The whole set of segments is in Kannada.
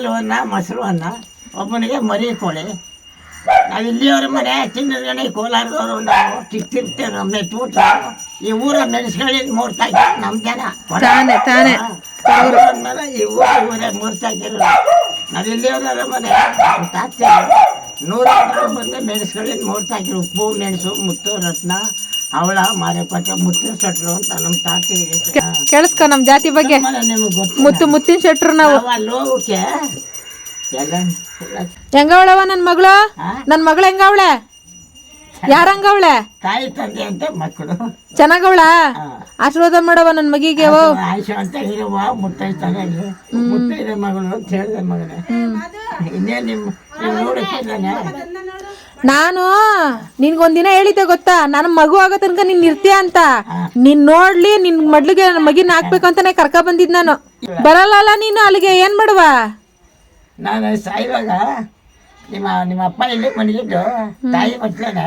ಹಾಲು ಅನ್ನ ಮೊಸರು ಅನ್ನ ಒಬ್ಬನಿಗೆ ಮರಿ ಕೋಳಿ. ನಾವು ಇಲ್ಲಿಯವ್ರ ಮನೆ ಚಿನ್ನಗಣಿ ಕೋಲಾರದವರು ನಾವು ಚಿಕ್ತಿರ್ತೇವೆ. ನಮ್ಮ ತೂಟ ಈ ಊರ ಮೆಣಸ್ಗಳಿಂದ ಮೂರ್ತಾಕಿ ನಮ್ಮ ಜನ ಮೇಲೆ ಈ ಊರೇ ಮೂರ್ತಾಕಿರೋ. ನಾವು ಇಲ್ಲಿಯವ್ರ ಮನೆ ತಾಕ್ತೇವೆ 100 ಬಂದು ಮೆಣಸ್ಗಳಿಂದ ಮೂರ್ತಾಕಿರು. ಉಪ್ಪು ಮೆಣಸು ಮುತ್ತು ರತ್ನ ಅವಳ ಮಾರಿಪಟ್ಟೆ ಮುತ್ತಿನ ಶೆಟ್ರು ಅಂತ ನಮ್ಮ ತಾತಿಗೆ ಕೇಳಿಸ್ಕೊ ನಮ್ಮ ಜಾತಿ ಬಗ್ಗೆ. ನಿಮಗೆ ಗೊತ್ತು ಮುತ್ತಿನ ಶೆಟ್ರು ನಾವು. ಅಲ್ಲಿ ಹೋಗಕ್ಕೆ ಹೆಂಗವಳವ ನನ್ನ ಮಗಳು? ನನ್ನ ಮಗಳು ಹೆಂಗವಳೆ? ಯಾರಂಗವಳೆ? ತಾಯಿ ತಂದೆ ಅಂತ ಮಕ್ಕಳು ಚೆನ್ನಾಗವಳ? ಆಶೀರ್ವಾದ ಮಾಡವ ನನ್ನ ಮಗಿಗೆ. ಆಯ್ತು ಅಂತ ಇರುವ ಮುತ್ತೈತಾನೆ ಮುತ್ತೈದೆ ಮಗಳು ಅಂತ ಹೇಳಿದೆ ಮಗನೇ. ಇನ್ನೇನು ನಿಮ್ಮ ನೋಡಿದ್ದಾನೆ. ನಾನು ನಿನ್ಗೊಂದಿನ ಹೇಳಿದ್ದೆ ಗೊತ್ತಾ, ನನ್ನ ಮಗು ಆಗೋ ತನಕ ನೀನ್ ಇರ್ತೀಯ ಅಂತ. ನೀನ್ ನೋಡ್ಲಿ ನಿನ್ ಮಡ್ಲಿಗೆ ಮಗಿನ ಹಾಕ್ಬೇಕು ಅಂತಾನೆ ಕರ್ಕ ಬಂದಿದ್ ನಾನು. ಬರಲ್ಲ ನೀನು ಅಲ್ಲಿಗೆ. ಏನ್ ಮಾಡುವ? ನಾನು ಸಾಯುವಾಗ ನಿಮ್ಮ ಅಪ್ಪ ಇಲ್ಲೇ ಮನಗಿದ್ದು, ತಾಯಿ ಮಕ್ಕಳೇ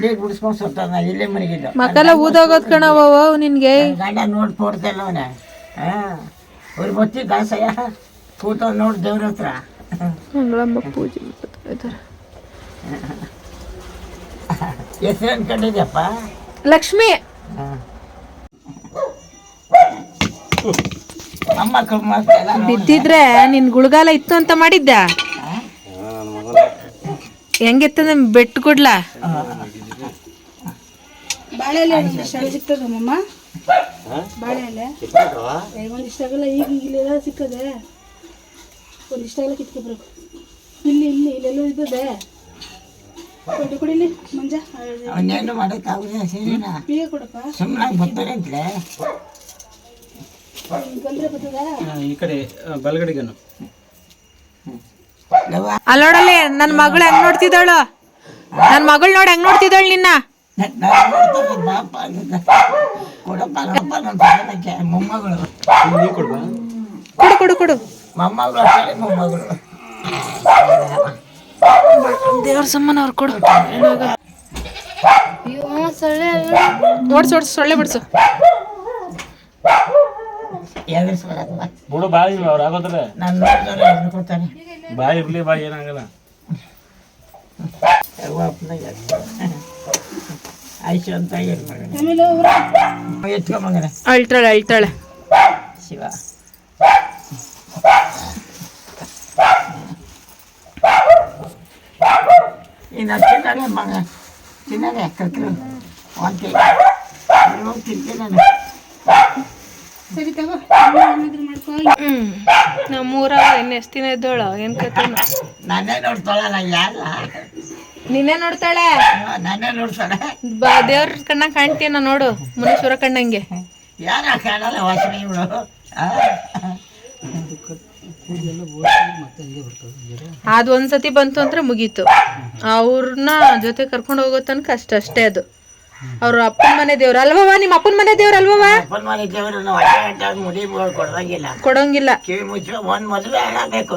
ನೀರು ಬಿಡಿಸ್ಕೊಂಡು ಸುತ್ತ ಇಲ್ಲೇ ಮನಗಿದ್ದು. ಮಕ್ಕಳೆಲ್ಲ ಊದೋಗೋದ್ ಕಣವ ನಿನ್ಗೆ. ಗಂಡ ನೋಡಿ ತೋರ್ಸಲ್ಲವನೇ. ಅವ್ರು ಬತ್ತಿ ದಾಸಯ್ಯ ಕೂತ ನೋಡಿ ದೇವ್ರ ಹತ್ರ ಪೂಜೆ ಹೆಸರು ಅನ್ಕೊಂಡಿದ್ಯಪ್ಪ? ಲಕ್ಷ್ಮಿ. ಬಿದ್ದಿದ್ರೆ ನಿನ್ ಗುಳಗಾಲ ಇತ್ತು ಅಂತ ಮಾಡಿದ್ದ. ಹೆಂಗಿತ್ತಂದ್ರೆ ಬೆಟ್ಟು ಕೊಡ್ಲಾ? ಬಾಳೆಲೆ ಸಿಗ್ತದಮ್ಮ. ಬಾಳೆಲೆ ಒಂದಿಷ್ಟಾಗಲ್ಲ. ಈಗೆಲ್ಲ ಸಿಕ್ಕದೆ ಒಂದಿಷ್ಟಾಗಲ್ಲ ಕಿತ್ಕೊಬ್ರಬೇಕು. ಇಲ್ಲೆಲ್ಲ ಇದ್ದದೆ ಕುಡಿಲಿ ಮಂಜ. ಅವನ್ನೇನು ಮಾಡೋಕ್ಕಾಗುತ್ತೆ ಸರಿನಾ? ಬೀಗ ಕೊಡಪ್ಪ. ಸುಮ್ಮನೆ ಬರ್ತಾರೆ ಅಂತಲೇ ಬಂದ್ರೆ ಬರ್ತದ. ಈ ಕಡೆ ಬಲಗಡೆಗನು ಅಲ್ಲೋಡಲ್ಲಿ ನನ್ನ ಮಗಳು ಹೆಂಗ್ ನೋಡ್ತಿದ್ದಾಳು. ನನ್ನ ಮಗಳು ನೋಡಿ ಹೆಂಗ್ ನೋಡ್ತಿದ್ದಾಳು ನಿನ್ನ. ಮೊಮ್ಮಗಳು ಕೊಡು ಕೊಡು ಕೊಡು. ಮೊಮ್ಮಗಳು ಮೊಮ್ಮಗಳು ದೇವ್ರ ಸಮ್ಮನ ಅವ್ರು ಕೊಡು. ಓಡ್ಸು ಓಡ್ಸು ಸೊಳ್ಳೆ ಬಿಡ್ಸು. ಬಿಡು ಬಾಯಿ ಅವ್ರು ಆಗೋದ್ರೆ ನಾನು ನೋಡಿದ್ರೆ ಕೊಡ್ತಾನೆ. ಬಾಯಿ ಇರ್ಲಿ ಬಾಯಿ ಏನಾಗಲ್ಲ. ಆಯ್ತು ಅಂತ ಎತ್ಕೊಂಬಂಗನೆ ಅಳ್ತಾಳೆ ಅಳ್ತಾಳೆ. ಶಿವ ಇನ್ನು ತಿನ್ನಾನೆ ಮಗ ತಿನ್ನಾನೆ ಕರ್ಕರು ಒಂದು ತಿಂತೀನಿ. ಸರಿ ತಗೋ ಮಾಡ್ಕೊ. ನಮ್ಮೂರ ಇನ್ನು ಎಷ್ಟು ದಿನ ಇದ್ದೋಳು ಏನ್ ಕತೆ. ನಾನೇ ನೋಡ್ತಾಳಲ್ಲ ಯಾರ ನಿನ್ನೆ ನೋಡ್ತಾಳೆ. ನಾನೇ ನೋಡ್ತಾಳೆ. ದೇವ್ರ ಕಣ್ಣಂಗೆ ಕಾಣ್ತೀನ ನೋಡು, ಮುನೇಶ್ವರ ಕಣ್ಣಂಗೆ. ಯಾರ ಕಾಣಲ್ಲ ವಾಸನೆ ಇವಳು. ಅದು ಒಂದ್ಸತಿ ಬಂತು ಅಂದ್ರೆ ಮುಗೀತು. ಅವ್ರನ್ನ ಜೊತೆ ಕರ್ಕೊಂಡು ಹೋಗೋ ತನಕ ಅಷ್ಟೇ ಅದು. ಅವ್ರ ಅಪ್ಪನ ಮನೆ ದೇವ್ರ ಅಲ್ವವ? ನಿಮ್ಮ ಅಪ್ಪನ ಮನೆ ದೇವ್ರ ಅಲ್ವವ? ಅಪ್ಪನ ಮನೆ ದೇವ್ರು ಮುಡಿ ಕೊಡೋಂಗಿಲ್ಲ. ಕೊಡೋಂಗಿಲ್ಲ. ಕಿವಿ ಮುಚ್ಚ ಒಂದ್ ಮದುವೆ ಆಗಬೇಕು.